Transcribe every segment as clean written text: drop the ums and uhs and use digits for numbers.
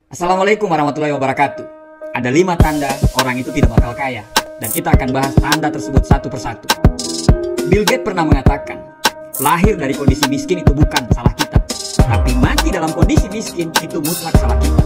Assalamualaikum warahmatullahi wabarakatuh. Ada 5 tanda orang itu tidak bakal kaya, dan kita akan bahas tanda tersebut satu persatu. Bill Gates pernah mengatakan, lahir dari kondisi miskin itu bukan salah kita, tapi mati dalam kondisi miskin itu mutlak salah kita.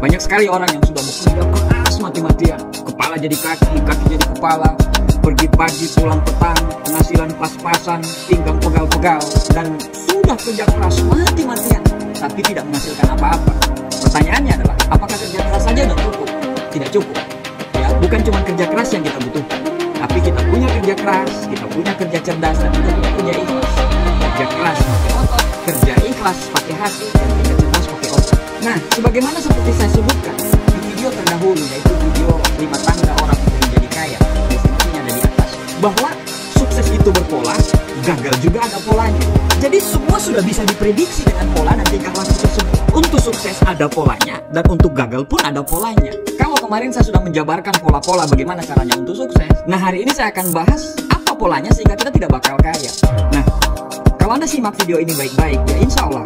Banyak sekali orang yang sudah bekerja keras mati-matian, kepala jadi kaki, kaki jadi kepala, pergi pagi pulang petang, penghasilan pas-pasan, pinggang pegal-pegal, dan sudah kerja keras mati-matian, tapi tidak menghasilkan apa-apa. Pertanyaannya adalah, apakah kerja keras saja sudah cukup? Tidak cukup. Ya, bukan cuma kerja keras yang kita butuhkan, tapi kita punya kerja keras, kita punya kerja cerdas, dan kita punya kerja ikhlas. Kerja keras pakai otot, kerja ikhlas pakai hati, dan kerja cerdas pakai otak. Nah, sebagaimana seperti saya sebutkan di video terdahulu, yaitu video 5 tanda orang yang menjadi kaya, definisinya ada di atas, bahwa sukses itu berpola, gagal juga ada polanya. Jadi semua sudah bisa diprediksi dengan pola dan tingkah laku tersebut. Untuk sukses ada polanya, dan untuk gagal pun ada polanya. Kalau kemarin saya sudah menjabarkan pola-pola bagaimana caranya untuk sukses, nah hari ini saya akan bahas apa polanya sehingga kita tidak bakal kaya. Nah, kalau Anda simak video ini baik-baik, ya insya Allah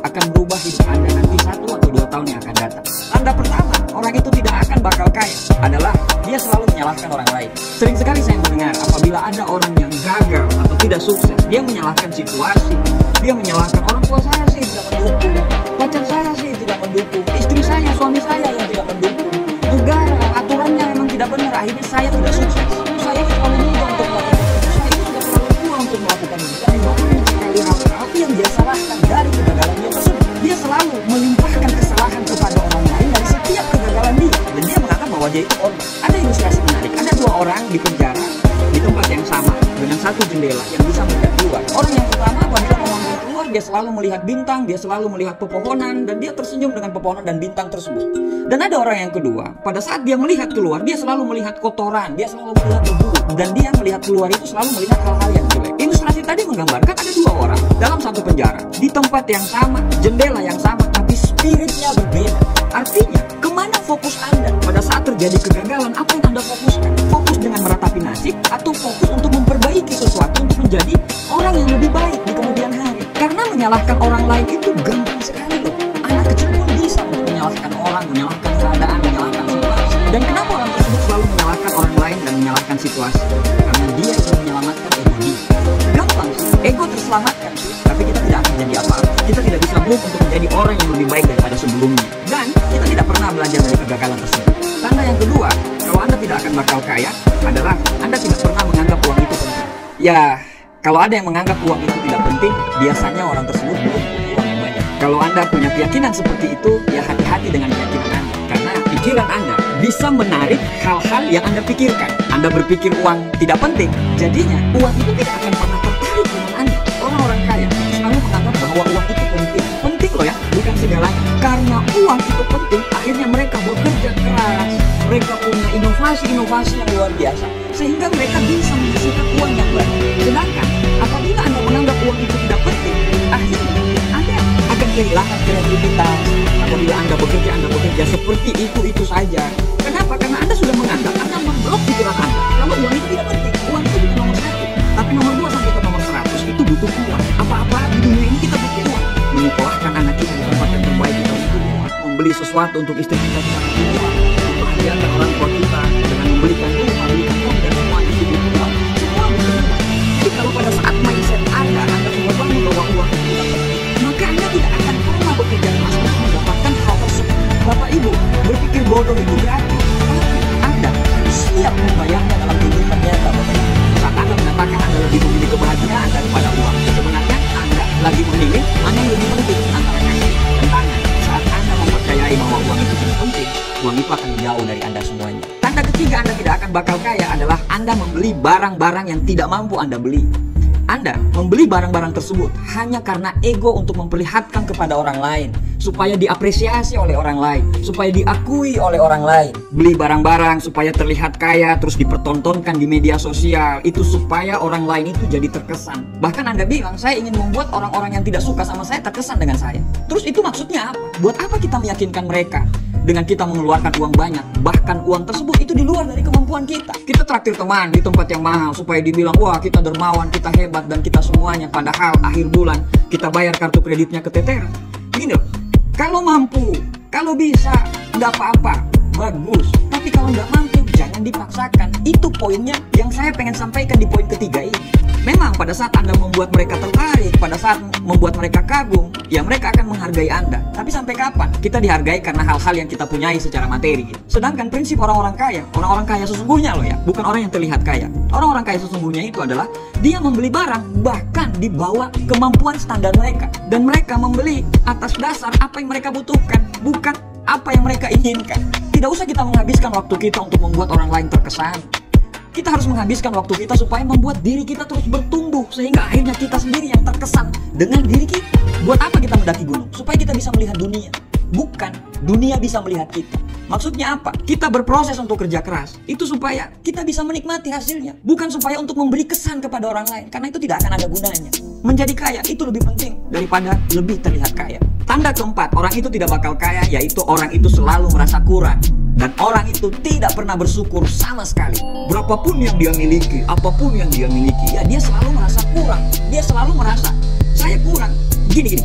akan berubah hidup Anda nanti 1 atau 2 tahun yang akan datang. Tanda pertama, orang itu tidak akan bakal kaya adalah dia selalu menyalahkan orang lain. Sering sekali saya mendengar apabila ada orang yang gagal atau tidak sukses, dia menyalahkan situasi, dia menyalahkan orang tua saya sih tidak mendukung, pacar saya sih tidak mendukung, istri saya, suami saya yang tidak mendukung, negara, aturannya memang tidak benar, akhirnya saya tidak sukses, saya terlalu muda untuk melakukan itu, saya itu sudah terlalu tua untuk melakukan itu. Dan banyak sekali hal yang dia salahkan dari kegagalan dia tersebut. Dia selalu melimpahkan kesalahan kepada orang lain dari setiap kegagalan dia, dan dia menganggap bahwa dia itu korban. Ada ilustrasi menarik, ada 2 orang di penjara di tempat yang sama dengan 1 jendela yang bisa melihat keluar. Orang yang pertama apabila memandang keluar, dia selalu melihat bintang, dia selalu melihat pepohonan, dan dia tersenyum dengan pepohonan dan bintang tersebut. Dan ada orang yang kedua, pada saat dia melihat keluar, dia selalu melihat kotoran, dia selalu melihat debu, dan dia melihat keluar itu selalu melihat hal-hal yang jelek. Ilustrasi tadi menggambarkan ada 2 orang dalam 1 penjara di tempat yang sama, jendela yang sama, tapi spiritnya berbeda. Artinya, kemana fokus Anda pada saat terjadi kegagalan? Apa yang Anda fokuskan? Fokus dengan meratapi nasib, atau fokus untuk memperbaiki sesuatu untuk menjadi orang yang lebih baik di kemudian hari? Karena menyalahkan orang lain itu gampang sekali loh. Anak kecil pun bisa untuk menyalahkan orang, menyalahkan keadaan, menyalahkan situasi. Dan kenapa orang tersebut selalu menyalahkan orang lain dan menyalahkan situasi? Karena dia ingin menyelamatkan ego dia. Gampang sih, ego terselamatkan sih, tapi kita tidak akan jadi apa-apa. Kita tidak bisa move untuk menjadi orang yang lebih baik daripada sebelumnya. Dan kita tidak pernah belajar dari kegagalan tersebut. Tanda yang kedua, kalau Anda tidak akan bakal kaya, adalah Anda tidak pernah menganggap uang itu penting. Ya, kalau ada yang menganggap uang itu tidak penting, biasanya orang tersebut belum punya uang yang banyak. Kalau Anda punya keyakinan seperti itu, ya hati-hati dengan keyakinan Anda. Karena pikiran Anda bisa menarik hal-hal yang Anda pikirkan. Anda berpikir uang tidak penting, jadinya uang itu tidak akan pernah tertarik dengan Anda. Orang-orang kaya selalu menganggap bahwa uang itu penting. Penting loh ya, bukan segalanya. Karena uang itu penting, akhirnya mereka bekerja keras. Mereka punya inovasi-inovasi yang luar biasa, sehingga mereka bisa menghasilkan uang yang banyak. Sedangkan apabila Anda menganggap uang itu tidak penting, akhirnya Anda akan kehilangan kreativitas. Apabila Anda bekerja seperti itu saja. Kenapa? Karena Anda sudah menganggap, Anda memblok pikiran Anda kalau uang itu tidak penting. Uang itu bukan nomor 1, tapi nomor 2 sampai ke nomor 100 itu butuh uang. Apa-apa di dunia ini kita butuh uang. Menyekolahkan anak kita di tempat yang terbaik kita butuh uang. Membeli sesuatu untuk istri kita butuh uang. Membahagiakan orang tua kita dengan membelikan rumah, membelikan uang, dan semua itu butuh uang. Semua butuh uang. Jadi kalau pada saat mindset Anda mengetahui bahwa uang itu tidak penting, maka Anda tidak akan pernah bekerja keras untuk mendapatkan hal tersebut. Bapak Ibu berpikir bodoh itu gratis, tapi Anda siap membayarnya dalam kehidupan nyata. Bapak Ibu, saat Anda mengatakan Anda lebih memilih kebahagiaan daripada uang, sebenarnya Anda lagi memilih mana yang lebih penting antara kaki dan tangan. Saat Anda mempercayai bahwa uang itu tidak penting, uang itu akan jauh dari Anda semuanya. Tanda ketiga Anda tidak akan bakal kaya adalah Anda membeli barang-barang yang tidak mampu Anda beli. Anda membeli barang-barang tersebut hanya karena ego untuk memperlihatkan kepada orang lain, supaya diapresiasi oleh orang lain, supaya diakui oleh orang lain. Beli barang-barang supaya terlihat kaya, terus dipertontonkan di media sosial, itu supaya orang lain itu jadi terkesan. Bahkan Anda bilang, saya ingin membuat orang-orang yang tidak suka sama saya terkesan dengan saya. Terus itu maksudnya apa? Buat apa kita meyakinkan mereka? Dengan kita mengeluarkan uang banyak, bahkan uang tersebut itu di luar dari kemampuan kita. Kita traktir teman di tempat yang mahal supaya dibilang, wah kita dermawan, kita hebat, dan kita semuanya. Padahal akhir bulan kita bayar kartu kreditnya keteteran. Gini loh, kalau mampu Kalau bisa, nggak apa-apa, bagus. Tapi kalau nggak mampu, jangan dipaksakan. Itu poinnya yang saya pengen sampaikan di poin ketiga ini. Memang pada saat Anda membuat mereka tertarik, pada saat membuat mereka kagum, ya mereka akan menghargai Anda. Tapi sampai kapan kita dihargai karena hal-hal yang kita punyai secara materi? Sedangkan prinsip orang-orang kaya sesungguhnya loh ya, bukan orang yang terlihat kaya. Orang-orang kaya sesungguhnya itu adalah dia membeli barang bahkan di bawah kemampuan standar mereka. Dan mereka membeli atas dasar apa yang mereka butuhkan, bukan apa yang mereka inginkan. Tidak usah kita menghabiskan waktu kita untuk membuat orang lain terkesan. Kita harus menghabiskan waktu kita supaya membuat diri kita terus bertumbuh, sehingga akhirnya kita sendiri yang terkesan dengan diri kita. Buat apa kita mendaki gunung? Supaya kita bisa melihat dunia, bukan dunia bisa melihat kita. Maksudnya apa? Kita berproses untuk kerja keras itu supaya kita bisa menikmati hasilnya, bukan supaya untuk memberi kesan kepada orang lain, karena itu tidak akan ada gunanya. Menjadi kaya itu lebih penting daripada lebih terlihat kaya. Tanda keempat, orang itu tidak bakal kaya, yaitu orang itu selalu merasa kurang. Dan orang itu tidak pernah bersyukur sama sekali. Berapapun yang dia miliki, apapun yang dia miliki, ya dia selalu merasa kurang. Dia selalu merasa, saya kurang. Gini.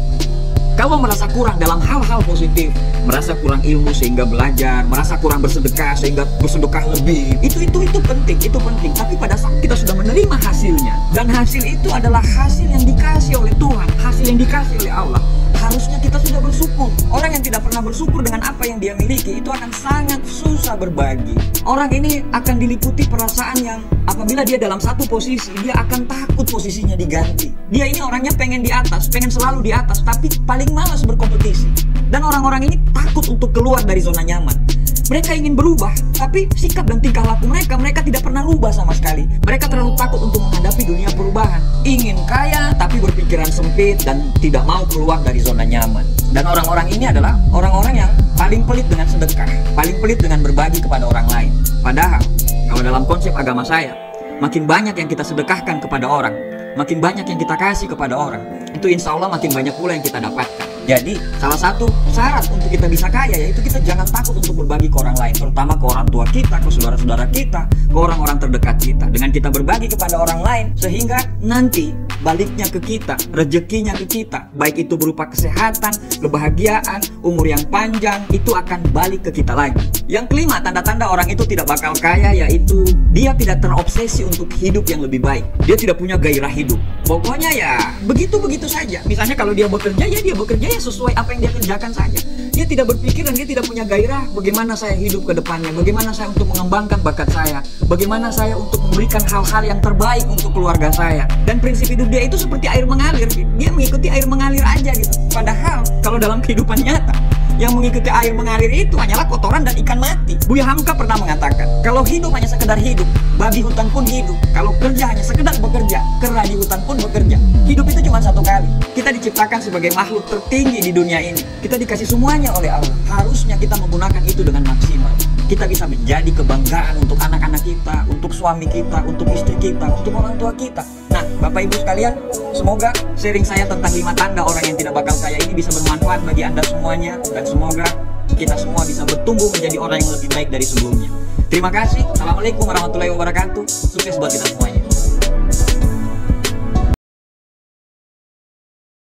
Kalau merasa kurang dalam hal-hal positif, merasa kurang ilmu sehingga belajar, merasa kurang bersedekah sehingga bersedekah lebih, itu penting, itu penting. Tapi pada saat kita sudah menerima hasilnya, dan hasil itu adalah hasil yang dikasih oleh Tuhan, hasil yang dikasih oleh Allah, harusnya kita sudah bersyukur. Orang yang tidak pernah bersyukur dengan apa yang dia miliki itu akan sangat susah berbagi. Orang ini akan diliputi perasaan yang apabila dia dalam satu posisi, dia akan takut posisinya diganti. Dia ini orangnya pengen di atas, pengen selalu di atas, tapi paling malas berkompetisi. Dan orang-orang ini takut untuk keluar dari zona nyaman. Mereka ingin berubah, tapi sikap dan tingkah laku mereka tidak pernah rubah sama sekali. Mereka terlalu takut untuk menghadapi dunia perubahan. Ingin kaya, tapi berpikiran sempit dan tidak mau keluar dari zona nyaman. Dan orang-orang ini adalah orang-orang yang paling pelit dengan sedekah, paling pelit dengan berbagi kepada orang lain. Padahal, kalau dalam konsep agama saya, makin banyak yang kita sedekahkan kepada orang, makin banyak yang kita kasih kepada orang, itu insya Allah makin banyak pula yang kita dapatkan. Jadi, salah satu syarat untuk kita bisa kaya yaitu kita jangan takut untuk berbagi ke orang lain, terutama ke orang tua kita, ke saudara-saudara kita, ke orang-orang terdekat kita. Dengan kita berbagi kepada orang lain, sehingga nanti baliknya ke kita, rezekinya ke kita, baik itu berupa kesehatan, kebahagiaan, umur yang panjang, itu akan balik ke kita lagi. Yang kelima, tanda-tanda orang itu tidak bakal kaya yaitu dia tidak terobsesi untuk hidup yang lebih baik. Dia tidak punya gairah hidup. Pokoknya ya begitu-begitu saja. Misalnya kalau dia bekerja, ya dia bekerja ya sesuai apa yang dia kerjakan saja. Dia tidak berpikir dan dia tidak punya gairah bagaimana saya hidup ke depannya, bagaimana saya untuk mengembangkan bakat saya, bagaimana saya untuk memberikan hal-hal yang terbaik untuk keluarga saya. Dan prinsip hidup dia itu seperti air mengalir, dia mengikuti air mengalir aja gitu. Padahal kalau dalam kehidupan nyata, yang mengikuti air mengalir itu hanyalah kotoran dan ikan mati. Buya Hamka pernah mengatakan, kalau hidup hanya sekedar hidup, babi hutan pun hidup. Kalau kerja hanya sekedar bekerja, kera di hutan pun bekerja. Hidup itu cuma satu kali. Kita diciptakan sebagai makhluk tertinggi di dunia ini. Kita dikasih semuanya oleh Allah. Harusnya kita menggunakan itu dengan maksimal. Kita bisa menjadi kebanggaan untuk anak-anak kita, untuk suami kita, untuk istri kita, untuk orang tua kita. Nah, Bapak Ibu sekalian, semoga sharing saya tentang 5 tanda orang yang tidak bakal kaya ini bisa bermanfaat bagi Anda semuanya. Dan semoga kita semua bisa bertumbuh menjadi orang yang lebih baik dari sebelumnya. Terima kasih. Assalamualaikum warahmatullahi wabarakatuh. Sukses buat kita semuanya.